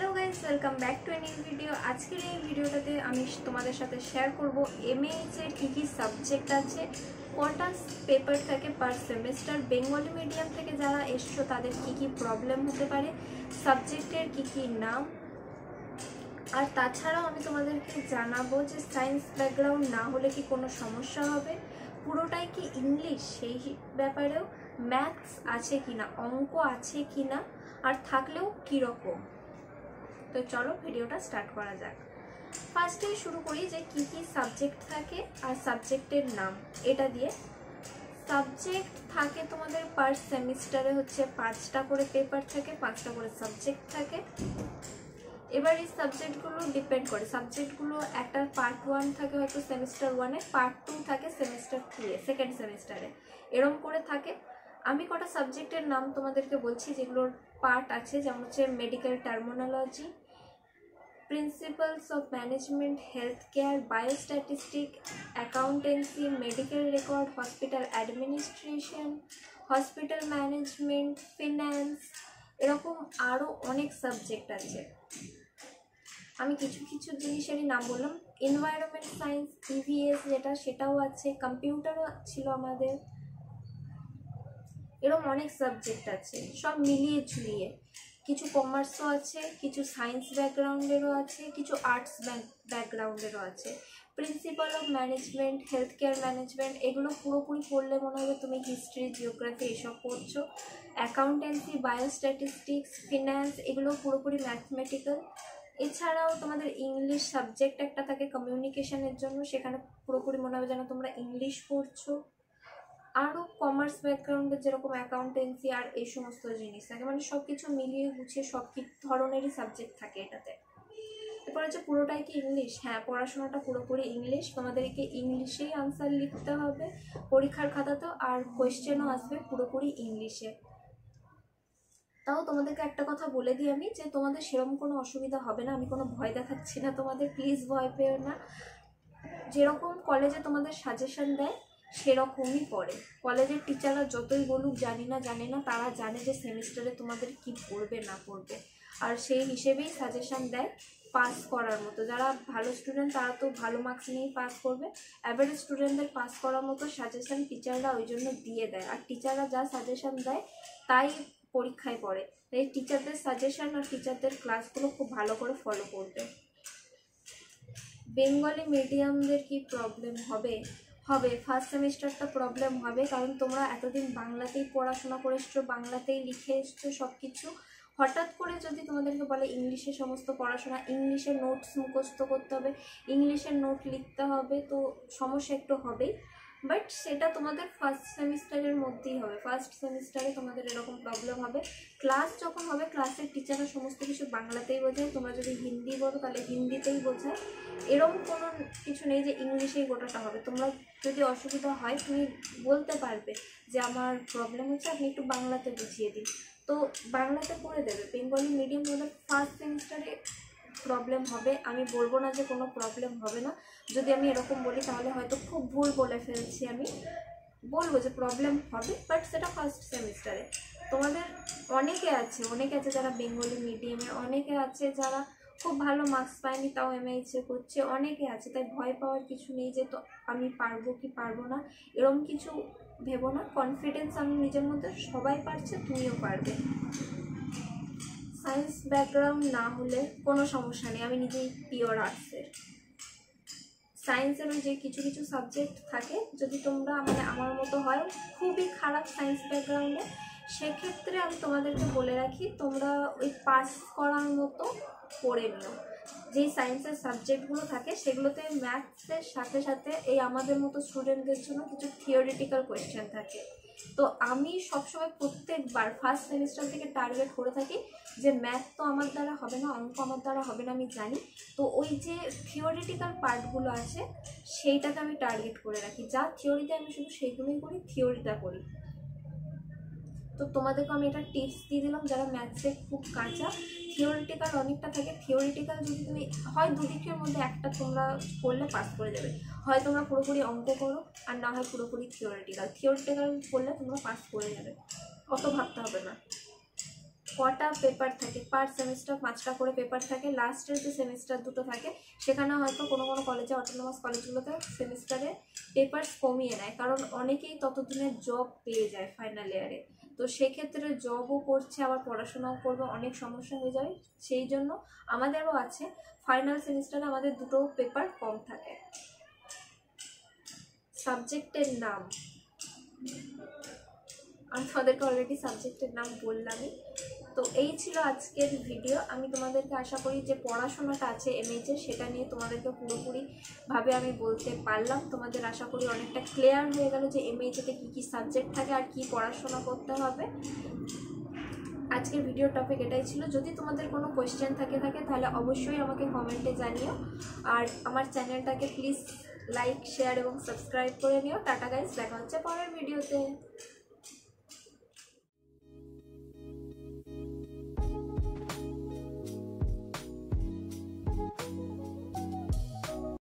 Hello guys, welcome back to a new video. आजकेर এই ভিডিওটাতে আমি তোমাদের সাথে শেয়ার করব এমএইচ এর কি কি সাবজেক্ট আছে, কটা পেপার থাকে পার সেমিস্টার, বেঙ্গলি মিডিয়াম থেকে যারা এসছো তাদের কি কি প্রবলেম হতে পারে, সাবজেক্টের কি কি নাম, আর তাছাড়াও আমি তোমাদেরকে জানাবো যে সায়েন্স ব্যাকগ্রাউন্ড না হলে কি কোনো সমস্যা হবে, পুরোটাই কি ইংলিশ, সেই ব্যাপারেও ম্যাথস আছে কিনা, অঙ্ক আছে কিনা, আর থাকলেও কীরকম। তো চলো ভিডিওটা স্টার্ট করা যাক। ফার্স্টেই শুরু করি যে কি কি সাবজেক্ট থাকে আর সাবজেক্টের নাম। এটা দিয়ে সাবজেক্ট থাকে তোমাদের পার সেমিস্টারে হচ্ছে 5টা করে পেপার থাকে, 5টা করে সাবজেক্ট থাকে। এবার এই সাবজেক্টগুলো ডিপেন্ড করে, সাবজেক্টগুলো একটা পার্ট 1 থাকে হয়তো সেমিস্টার 1-এ, পার্ট 2 থাকে সেমিস্টার 3-এ, সেকেন্ড সেমিস্টারে, এরকম করে থাকে। আমি কটা সাবজেক্টের নাম তোমাদেরকে বলছি যেগুলোর পার্ট আছে, যেমন হচ্ছে medical terminology, principles of management, health care, biostatistic, accountancy, medical record, hospital administration, hospital management, finance, এরকম আরও অনেক সাবজেক্ট আছে। আমি কিছু কিছু জিনিসেরই নাম বললাম। এনভায়রনমেন্ট সায়েন্স, ইভিএস যেটা, সেটাও আছে, কম্পিউটারও ছিল আমাদের, এরকম অনেক সাবজেক্ট আছে, সব মিলিয়ে ঝুলিয়ে। কিছু কমার্সও আছে, কিছু সায়েন্স ব্যাকগ্রাউন্ডেরও আছে, কিছু আর্টস ব্যাকগ্রাউন্ডেরও আছে। Principal of management, health care management, এগুলো পুরোপুরি পড়লে মনে হবে তুমি হিস্ট্রি, জিওগ্রাফি এসব পড়ছো। অ্যাকাউন্টেন্সি, বায়োস্ট্যাটিস্টিক্স, ফিন্যান্স, এগুলো পুরোপুরি ম্যাথমেটিক্যাল। এছাড়াও তোমাদের ইংলিশ সাবজেক্ট একটা থাকে কমিউনিকেশনের জন্য, সেখানে পুরোপুরি মনে হবে যেন তোমরা ইংলিশ পড়ছো। আরও কমার্স ব্যাকগ্রাউন্ডের যেরকম অ্যাকাউন্টেন্সি আর এই সমস্ত জিনিস থাকে, মানে সব কিছু মিলিয়ে গুছিয়ে সব ধরনেরই সাবজেক্ট থাকে এটাতে। এরপর হচ্ছে পুরোটাই কি ইংলিশ? হ্যাঁ, পড়াশোনাটা পুরোপুরি ইংলিশ, তোমাদেরকে ইংলিশেই আনসার লিখতে হবে পরীক্ষার খাতাতেও, আর কোয়েশ্চেনও আসবে পুরোপুরি ইংলিশে। তাও তোমাদেরকে একটা কথা বলে দিই আমি, যে তোমাদের সেরকম কোনো অসুবিধা হবে না, আমি কোনো ভয় দেখাচ্ছি না তোমাদের, প্লিজ ভয় পেও না। যেরকম কলেজে তোমাদের সাজেশন দেয় সেরকমই পড়ে। কলেজের টিচাররা যতই বলুক জানি না, তারা জানে যে সেমিস্টারে তোমাদের কি পড়বে না পড়বে, আর সেই হিসেবেই সাজেশন দেয় পাস করার মতো। যারা ভালো স্টুডেন্ট তারা তো ভালো মার্কস নিয়েই পাস করবে, অ্যাভারেজ স্টুডেন্টদের পাস করার মতো সাজেশন টিচাররা ওই জন্য দিয়ে দেয়, আর টিচাররা যা সাজেশন দেয় তাই পরীক্ষায় পড়ে। এই টিচারদের সাজেশন আর টিচারদের ক্লাসগুলো খুব ভালো করে ফলো করবে। বেঙ্গলি মিডিয়ামদের কি প্রবলেম হবে? ফার্স্ট সেমিস্টারটা প্রবলেম হবে, কারণ তোমরা এতদিন বাংলাতেই পড়াশোনা করে এসছো, বাংলাতেই লিখে এসছো সব কিছু। হঠাৎ করে যদি তোমাদেরকে বলে ইংলিশে সমস্ত পড়াশোনা, ইংলিশের নোটস মুখস্থ করতে হবে, ইংলিশের নোট লিখতে হবে, তো সমস্যা একটু হবেই। বাট সেটা তোমাদের ফার্স্ট সেমিস্টারের মধ্যেই হবে, ফার্স্ট সেমিস্টারে তোমাদের এরকম প্রবলেম হবে। ক্লাস যখন হবে, ক্লাসের টিচাররা সমস্ত কিছু বাংলাতেই বোঝায়, তোমরা যদি হিন্দি বলো তাহলে হিন্দিতেই বোঝায়, এরকম কোনো কিছু নেই যে ইংলিশেই গোটাটা হবে। তোমরা যদি অসুবিধা হয় তুমি বলতে পারবে যে আমার প্রবলেম হচ্ছে, আপনি একটু বাংলাতে বুঝিয়ে দিন, তো বাংলাতে করে দেবে। বেঙ্গলি মিডিয়াম হলে ফার্স্ট সেমিস্টারে প্রবলেম হবে, আমি বলবো না যে কোনো প্রবলেম হবে না। যদি আমি এরকম বলি তাহলে হয়তো খুব ভুল বলে ফেলছি, আমি বলবো যে প্রবলেম হবে, বাট সেটা ফার্স্ট সেমিস্টারে। তোমাদের অনেকে আছে যারা বেঙ্গলি মিডিয়ামে, অনেকে আছে যারা খুব ভালো মার্কস পায়নি তাও এমএইচএ করছে, অনেকে আছে, তাই ভয় পাওয়ার কিছু নেই যে তো আমি পারবো কি পারবো না এরকম কিছু ভেবো না। কনফিডেন্স আমি নিজের মধ্যে, সবাই পারছে, তুমিও পারবে। সায়েন্স ব্যাকগ্রাউন্ড না হলে কোনো সমস্যা নেই, আমি নিজেই পিওর আর্টসের। সায়েন্সেরও যে কিছু কিছু সাবজেক্ট থাকে, যদি তোমরা মানে আমার মতো হয় খুবই খারাপ সায়েন্স ব্যাকগ্রাউন্ডে, সেক্ষেত্রে আমি তোমাদেরকে বলে রাখি তোমরা ওই পাস করার মতো পড়ে নিও। যেই সায়েন্সের সাবজেক্টগুলো থাকে সেগুলোতে ম্যাথসের সাথে সাথে এই আমাদের মতো স্টুডেন্টদের জন্য কিছু থিওরিটিক্যাল কোয়েশ্চেন থাকে। তো আমি সবসময় প্রত্যেকবার ফার্স্ট সেমিস্টার থেকে টার্গেট করে থাকি যে ম্যাথ তো আমার দ্বারা হবে না, অঙ্ক আমার দ্বারা হবে না, আমি জানি, তো ওই যে থিওরিটিক্যাল পার্টগুলো আছে সেইটাকে আমি টার্গেট করে রাখি। যা থিওরিতে আমি শুধু সেইগুলোই করি, থিওরিটা করি। তো তোমাদেরকে আমি এটা টিপস দিয়ে দিলাম যারা ম্যাথসে খুব কাঁচা। থিওরিটিক্যাল অনেকটা থাকে, থিওরিটিক্যাল যদি তুমি হয় দুদিকের মধ্যে একটা তোমরা করলে পাস করে যাবে, হয় তোমরা পুরোপুরি অঙ্ক করো আর না হয় পুরোপুরি থিওরিটিক্যাল করলে তোমরা পাস করে যাবে, অত ভাবতে হবে না। কটা পেপার থাকে, পার সেমিস্টার 5টা করে পেপার থাকে। লাস্টের যে সেমিস্টার দুটো থাকে সেখানে হয়তো কোনো কোনো কলেজে, অটোনোমাস কলেজগুলোতে সেমিস্টারে পেপার কমিয়ে নেয়, কারণ অনেকেই ততদিনে জব পেয়ে যায় ফাইনাল ইয়ারে। তো সেক্ষেত্রে জবও করছে আবার পড়াশোনাও করবে, অনেক সমস্যা হয়ে যাবে। সেই জন্য আমাদেরও আছে ফাইনাল সেমিস্টারে আমাদের দুটো পেপার কম থাকে। সাবজেক্টের নাম আমি তোমাদেরকে অলরেডি সাবজেক্টের নাম বললামই। তো এই ছিল আজকের ভিডিও। আমি তোমাদেরকে আশা করি যে পড়াশোনাটা আছে এমএইচের সেটা নিয়ে তোমাদেরকে পুরোপুরিভাবে আমি বলতে পারলাম। তোমাদের আশা করি অনেকটা ক্লিয়ার হয়ে গেল যে এমএইচেতে কী কী সাবজেক্ট থাকে আর কী পড়াশোনা করতে হবে। আজকের ভিডিওর টপিক এটাই ছিল। যদি তোমাদের কোনো কোয়েশ্চেন থাকে তাহলে অবশ্যই আমাকে কমেন্টে জানিও। আর আমার চ্যানেলটাকে প্লিজ লাইক, শেয়ার এবং সাবস্ক্রাইব করে নিও। টাটা গাইস, দেখা হচ্ছে পরের ভিডিওতে।